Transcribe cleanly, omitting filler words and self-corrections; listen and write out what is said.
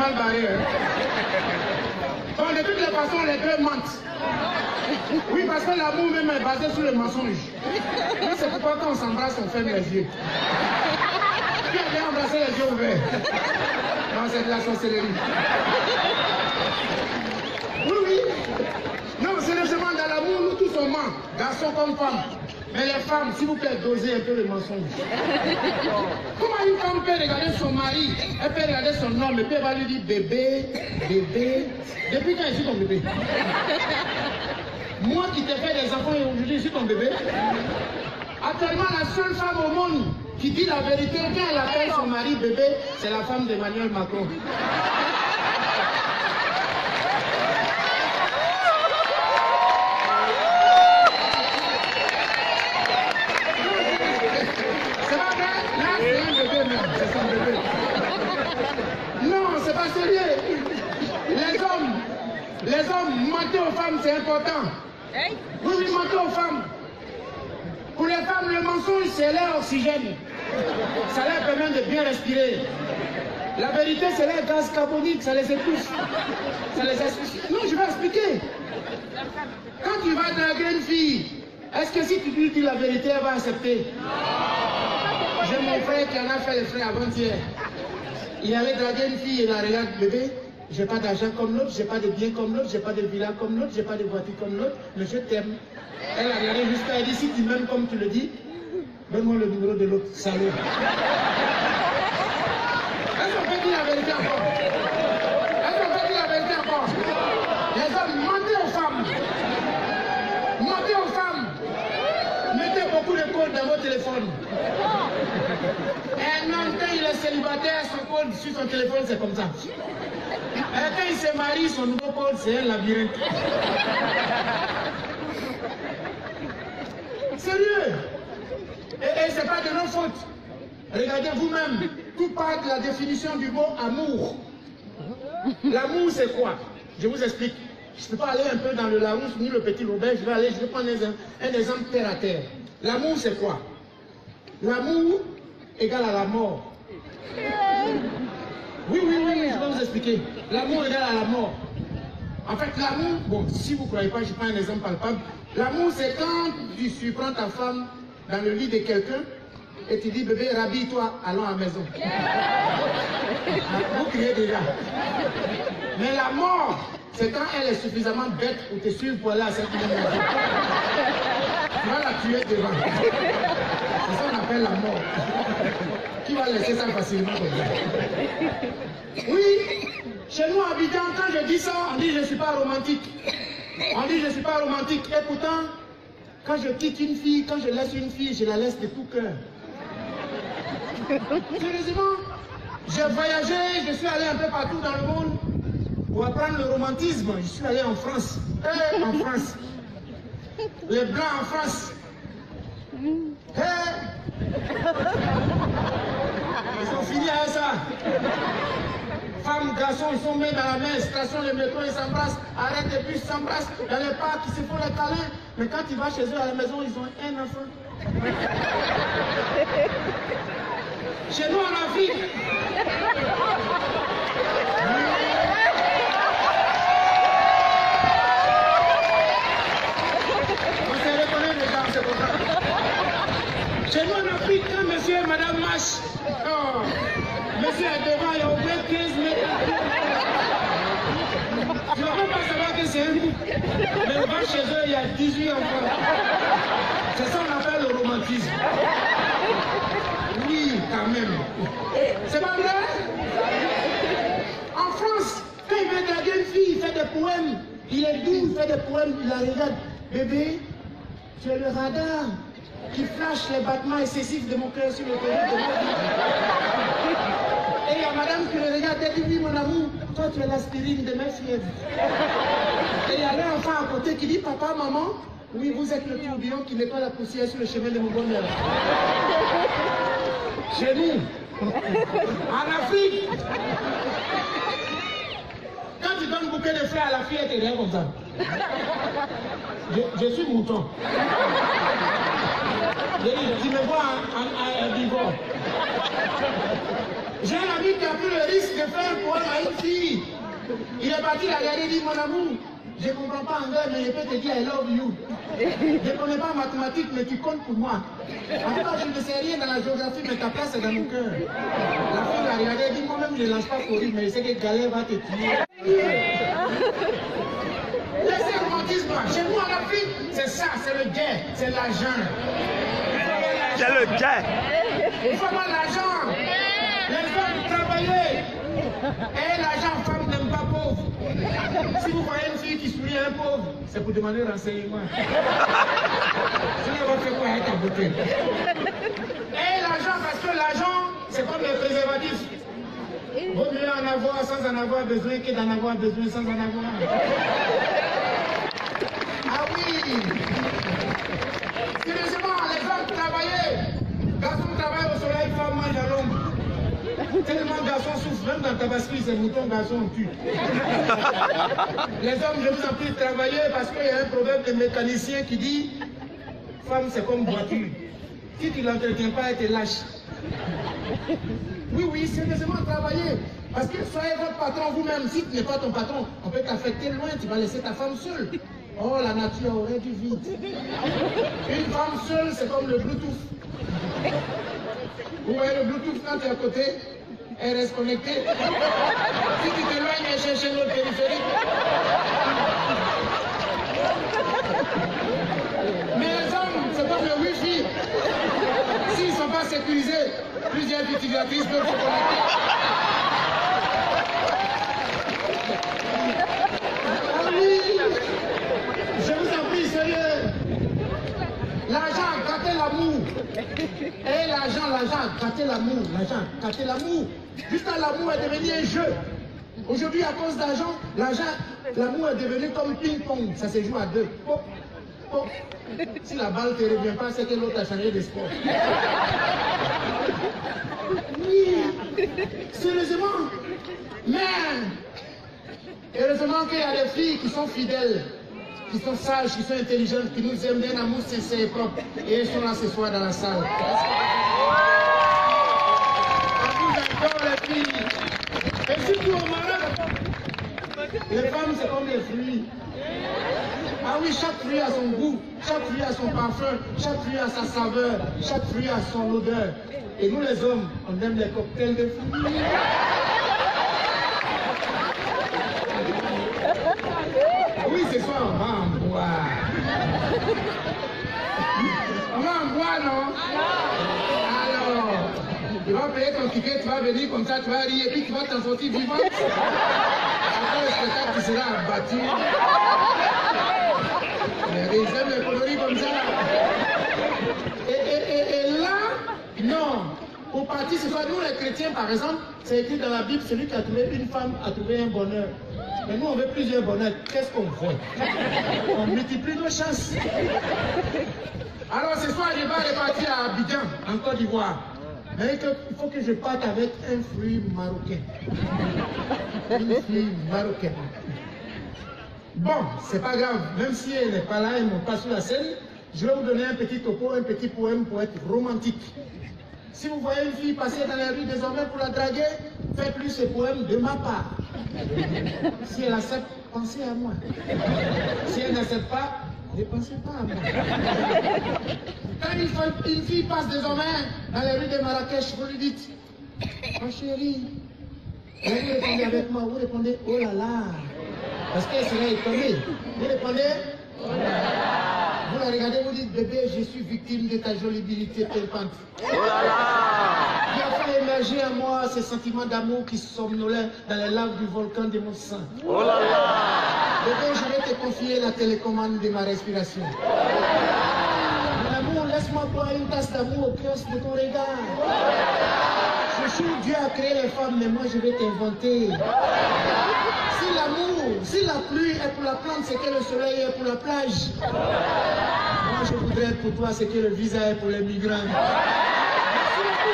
mal barré. Hein. Bon, de toutes les façons, les deux mentent. Oui, parce que l'amour même est basé sur le mensonge. C'est pourquoi quand on s'embrasse, on ferme les yeux. Qui a bien embrassé les yeux ouverts? Non, c'est de la sorcellerie. Oui, oui. Non, sérieusement, dans l'amour, nous tous on ment, garçons comme femmes. Mais les femmes, s'il vous plaît, dosez un peu le mensonge. Comment une femme peut regarder son mari, elle peut regarder son homme, et puis elle va lui dire bébé, bébé. Depuis quand je suis ton bébé? Moi qui t'ai fait des enfants et aujourd'hui je suis ton bébé. Actuellement, la seule femme au monde qui dit la vérité quand elle appelle son mari bébé, c'est la femme d'Emmanuel Macron. C'est pas vrai? Là, c'est un bébé même, c'est son bébé. Non, c'est pas sérieux. Les hommes, mentir aux femmes, c'est important. Oui, oui, mentir aux femmes. Pour les femmes, le mensonge, c'est leur oxygène. Ça leur permet de bien respirer. La vérité, c'est leur gaz carbonique, ça les étouffe. Ça les asphyxie. Non, je vais expliquer. Quand tu vas draguer une fille, est-ce que si tu lui dis la vérité, elle va accepter? J'ai mon frère qui en a fait les frais avant-hier. Il allait draguer une fille et la regarde, bébé. J'ai pas d'argent comme l'autre, j'ai pas de biens comme l'autre, j'ai pas de villa comme l'autre, j'ai pas de voiture comme l'autre, mais je t'aime. Elle a regardé jusqu'à elle dit, si tu m'aimes comme tu le dis, donne-moi le numéro de l'autre, salaud. Est-ce qu'on peut dire la vérité encore? Est-ce qu'on peut dire la vérité encore? Les hommes, mentez aux femmes. Mentez aux femmes. Mettez beaucoup de codes dans vos téléphones. Un homme, quand il est célibataire, son code sur son téléphone, c'est comme ça. Et quand il se marie, son nouveau code, c'est un labyrinthe. Sérieux. Et c'est pas de nos fautes. Regardez vous-même. Tout part de la définition du mot amour. L'amour, c'est quoi? Je vous explique. Je ne peux pas aller un peu dans le Larousse ni le Petit Robert. Je vais prendre un exemple terre à terre. L'amour, c'est quoi? L'amour égale à la mort. Oui, oui, oui, je vais vous expliquer. L'amour égale à la mort. En fait, l'amour, bon, si vous ne croyez pas, je prends un exemple palpable. L'amour, c'est quand tu surprends ta femme dans le lit de quelqu'un et tu dis, bébé, rhabille-toi, allons à la maison. Vous criez déjà. Mais la mort, c'est quand elle est suffisamment bête pour te suivre pour aller à cette maison. Tu vas la tuer devant. C'est ça qu'on appelle la mort. Qui va laisser ça facilement comme ça? Oui, chez nous à Abidjan, quand je dis ça, on dit je ne suis pas romantique. On dit je ne suis pas romantique. Et pourtant, quand je quitte une fille, quand je laisse une fille, je la laisse de tout cœur. Sérieusement, j'ai voyagé, je suis allé un peu partout dans le monde pour apprendre le romantisme. Je suis allé en France. En France. Les Blancs en France. Ils ont fini avec ça. Femmes, garçons, ils sont mis dans la main, station de métro, ils s'embrassent, arrêtent de bus, ils s'embrassent, dans les parcs, ils se font les câlins. Mais quand tu vas chez eux à la maison, ils ont un enfant. Chez nous en Afrique. On se reconnaît les gens, c'est pour ça. Chez nous en Afrique, quand monsieur et madame marchent, oh, monsieur est devant, il a ouvert 15 mètres. Tu ne vas même pas savoir que c'est un couple. Mais on va chez eux, il y a 18 enfants. C'est ça qu'on appelle le romantisme. Oui, quand même. C'est pas vrai? En France, quand il veut draguer une fille, il fait des poèmes. Il est doux, il fait des poèmes, il la regarde. Bébé, tu es le radar qui flash les battements excessifs de mon cœur sur le terrain de ma vie. Et il y a madame qui le regarde et dit, oui mon amour, toi tu es l'aspirine de mes fièvres. Et il y a l'enfant à côté qui dit, papa, maman, oui vous êtes le tourbillon qui nettoie la poussière sur le chemin de mon bonheur. Chez nous, en Afrique, quand tu donnes un bouquet de fleurs à la fille, elle te regarde comme ça. Je suis mouton. Tu me vois en vivant. J'ai un ami qui a pris le risque de faire un poème à une fille. Il est parti la regarder et dit, mon amour, je ne comprends pas anglais, mais je peux te dire I love you. Je ne connais pas en mathématiques, mais tu comptes pour moi. En tout cas, je ne sais rien dans la géographie, mais ta place est dans mon cœur. La fille l'a regardé et dit, moi-même, je ne lance pas courir, mais je sais que Galère va te tuer. Laissez le romantisme. Chez nous, en Afrique, c'est ça, c'est le gain, c'est l'argent. C'est le gain. Il faut avoir l'argent. Les femmes travailler. Et l'argent, femme n'aime pas pauvre. Si vous voyez une fille qui sourit à un pauvre, c'est pour demander renseignement. Sinon, on va faire quoi avec ta beauté? Et l'argent, parce que l'argent, c'est comme le préservatif. Vaut mieux en avoir sans en avoir besoin que d'en avoir besoin sans en avoir. Ah oui! Sérieusement, les femmes travaillaient. Garçons travaillent au soleil, femmes mangent à l'ombre. Tellement garçons souffrent, même dans Tabaski, c'est mouton, garçon, on tue. Les hommes, je vous en prie, travailler parce qu'il y a un proverbe de mécanicien qui dit femme, c'est comme voiture. Si tu ne l'entretiens pas, elle te lâche. Oui, sérieusement, travailler. Parce que soyez votre patron vous-même. Si tu n'es pas ton patron, on peut t'affecter loin, tu vas laisser ta femme seule. Oh, la nature aurait dû vite. Une femme seule, c'est comme le Bluetooth. Vous voyez le Bluetooth quand tu es à côté, elle reste connectée. Si tu t'éloignes et cherches l'autre périphérique. Mais les hommes, c'est comme le Wi-Fi. S'ils ne sont pas sécurisés, plusieurs utilisatrices peuvent se connecter. Ah oui, je vous en prie, sérieux. L'argent a gâté l'amour. Et l'argent a gâté l'amour. L'argent a gâté l'amour. Jusqu'à l'amour est devenu un jeu. Aujourd'hui, à cause d'argent, l'amour est devenu comme ping-pong. Ça se joue à deux. Pop, pop. Si la balle ne te revient pas, c'est que l'autre a changé de sport. Oui, sérieusement. Mais, heureusement qu'il y a des filles qui sont fidèles, qui sont sages, qui sont intelligentes, qui nous aiment d'un amour sincère et propre. Et elles sont là ce soir dans la salle. J'adore les filles. Et surtout au Maroc, les femmes, c'est comme les fruits. Ah oui, chaque fruit a son goût, chaque fruit a son parfum, chaque fruit a sa saveur, chaque fruit a son odeur. Et nous les hommes, on aime les cocktails de fruits. Oui, ce soir, on va en boire. On va en boire, non? Alors, tu vas payer ton ticket, tu vas venir comme ça, tu vas rire, et puis tu vas t'en sortir vivante. Après le spectacle, tu seras abattu. Ils aiment les coloris comme ça. Et là, non. Pour partir, c'est quoi? Nous, les chrétiens, par exemple, c'est écrit dans la Bible, celui qui a trouvé une femme a trouvé un bonheur. Mais nous, on veut plusieurs bonheurs. Qu'est-ce qu'on fait? On multiplie nos chances. Alors, ce soir, je vais repartir à Abidjan, en Côte d'Ivoire. Mais il faut que je parte avec un fruit marocain. Un fruit marocain. Bon, c'est pas grave. Même si elle n'est pas là, elle n'est pas sur la scène, je vais vous donner un petit topo, un petit poème pour être romantique. Si vous voyez une fille passer dans la rue désormais pour la draguer, faites-lui ce poème de ma part. Si elle accepte, pensez à moi. Si elle n'accepte pas, ne pensez pas à moi. Quand une fille passe désormais dans les rues de Marrakech, vous lui dites, oh chérie, et vous répondez avec moi, vous répondez, oh là là, parce qu'elle sera étonnée. Vous répondez, oh là là. Vous la regardez, vous dites, bébé, je suis victime de ta jolibilité pimpante. Oh là là! Il a fait émerger à moi ces sentiments d'amour qui somnolaient dans les laves du volcan de mon sang. Oh là là! Bébé, je vais te confier la télécommande de ma respiration. Mon amour, laisse-moi boire une tasse d'amour au kiosque de ton regard. Je suis Dieu a créé les femmes, mais moi je vais t'inventer. Si l'amour, si la pluie est pour la plante, c'est que le soleil est pour la plage. Moi je voudrais être pour toi, c'est que le visa est pour les migrants. Merci beaucoup,